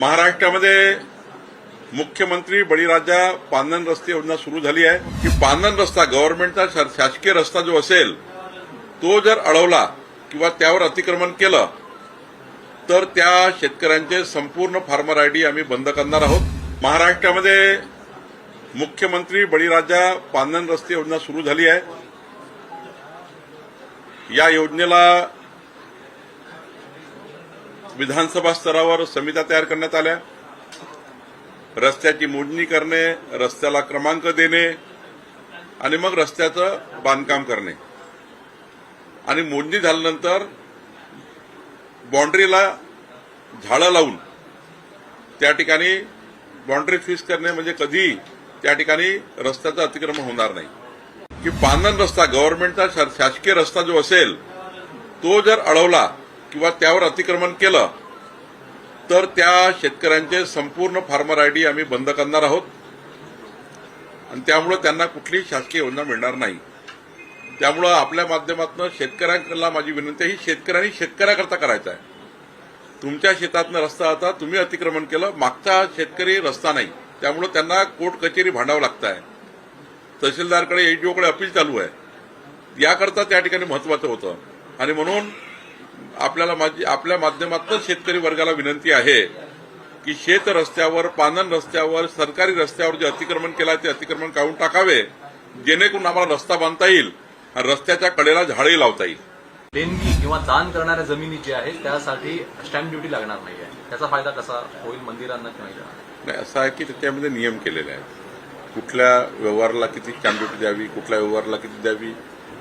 महाराष्ट्रामध्ये मुख्यमंत्री बळीराजा पांदन रस्ते योजना सुरू झाली आहे की पांदन रस्ता गव्हर्नमेंटचा शासकीय रस्ता जो असेल तो जर अडवला किंवा त्यावर अतिक्रमण केलं तर त्या शेतकऱ्यांचे संपूर्ण फार्मर आयडी आम्ही बंद करणार आहोत। महाराष्ट्रामध्ये मुख्यमंत्री बळीराजा पांदन रस्ते योजना सुरू झाली आहे। या योजनेला विधानसभा स्तरावर समित्या तयार करण्यात आल्या। रस्त्याची मोजणी करणे, रस्त्याला क्रमांक देणे आणि मग रस्त्याचं बांधकाम करणे आणि मोजणी झाल्यानंतर बाउंड्रीला झाडं लावून त्या ठिकाणी बाउंड्री फिक्स करणे म्हणजे कधी त्या ठिकाणी रस्त्याचं अतिक्रमण होणार नाही। की पांदन रस्ता गव्हर्नमेंटचा शासकीय रस्ता जो असेल तो जर अडवला किंवा त्यावर अतिक्रमण केलं तर त्या शेतकऱ्यांचे संपूर्ण फार्मर आयडी आम्ही बंद करणार आहोत आणि त्यामुळे त्यांना कुठलीही शासकीय योजना मिळणार नाही। त्यामुळे आपल्या माध्यमातून शेतकऱ्यांना माझी विनंती आहे, ही शेतकऱ्यांनी शेतकऱ्याकरता करायचं आहे। तुमच्या शेतातनं रस्ता आता तुम्ही अतिक्रमण केलं, मागचा शेतकरी रस्ता नाही, त्यामुळे त्यांना कोर्ट कचेरी भांडावं लागत आहे, तहसीलदारकडे एडीओकडे अपील चालू आहे। याकरता त्या ठिकाणी महत्वाचं होतं आणि म्हणून आपल्या माध्यमातून शेतकरी वर्गाला विनंती आहे की शेत रस्त्यावर, पांदन रस्त्यावर, सरकारी रस्त्यावर जे अतिक्रमण केलं ते अतिक्रमण काढून टाकावे, जेणेकरून आम्हाला रस्ता बांधता येईल आणि रस्त्याच्या कडेला झाडे लावता येईल। देणगी किंवा दान करणाऱ्या जमिनी जी आहेत त्यासाठी स्टॅम्प ड्युटी लागणार नाही आहे, त्याचा फायदा कसा होईल मंदिरांना किंवा नाही? असं आहे की त्याच्यामध्ये नियम केलेले आहेत, कुठल्या व्यवहाराला किती स्टॅम्प ड्युटी द्यावी, कुठल्या व्यवहाराला किती द्यावी,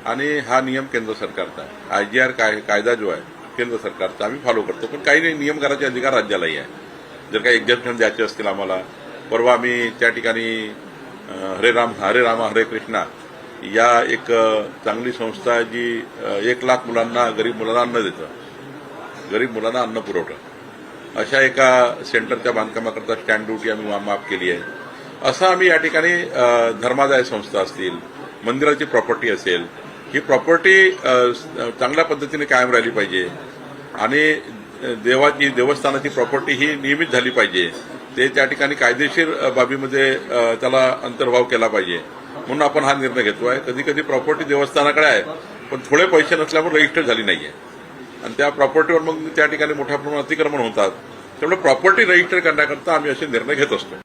आणि हा नियम केंद्र सरकारचा आहे। आयजीआर कायदा जो आहे केंद्र सरकारचा आम्ही फॉलो करतो, पण काही नियम करायचे अधिकार राज्यालाही आहे। जर काही एक्झॅम्पशन द्यायचे असतील आम्हाला, परवा आम्ही त्या ठिकाणी हरे राम हरे कृष्णा या एक चांगली संस्था आहे जी 1 लाख मुलांना, गरीब मुलांना अन्न देतं, गरीब मुलांना अन्न पुरवतं, अशा एका सेंटरच्या बांधकामाकरता स्टॅम्प ड्युटी आम्ही माफ केली आहे। असं आम्ही या ठिकाणी धर्मादाय संस्था असतील, मंदिराची प्रॉपर्टी असेल, ही प्रॉपर्टी चांगल्या पद्धतीने कायम राहिली पाहिजे आणि देवस्थानाची प्रॉपर्टी ही नियमित झाली पाहिजे, ते त्या ठिकाणी कायदेशीर बाबीमध्ये त्याला अंतर्भाव केला पाहिजे, म्हणून आपण हा निर्णय घेतोय। कधी कधी प्रॉपर्टी देवस्थानाकडे आहे पण थोडे पैसे नसल्यामुळे रजिस्टर झाली नाहीये आणि त्या प्रॉपर्टीवर मग त्या ठिकाणी मोठ्या प्रमाणात अतिक्रमण होतात, त्यामुळे प्रॉपर्टी रजिस्टर करण्याकरता आम्ही असे निर्णय घेत असतो।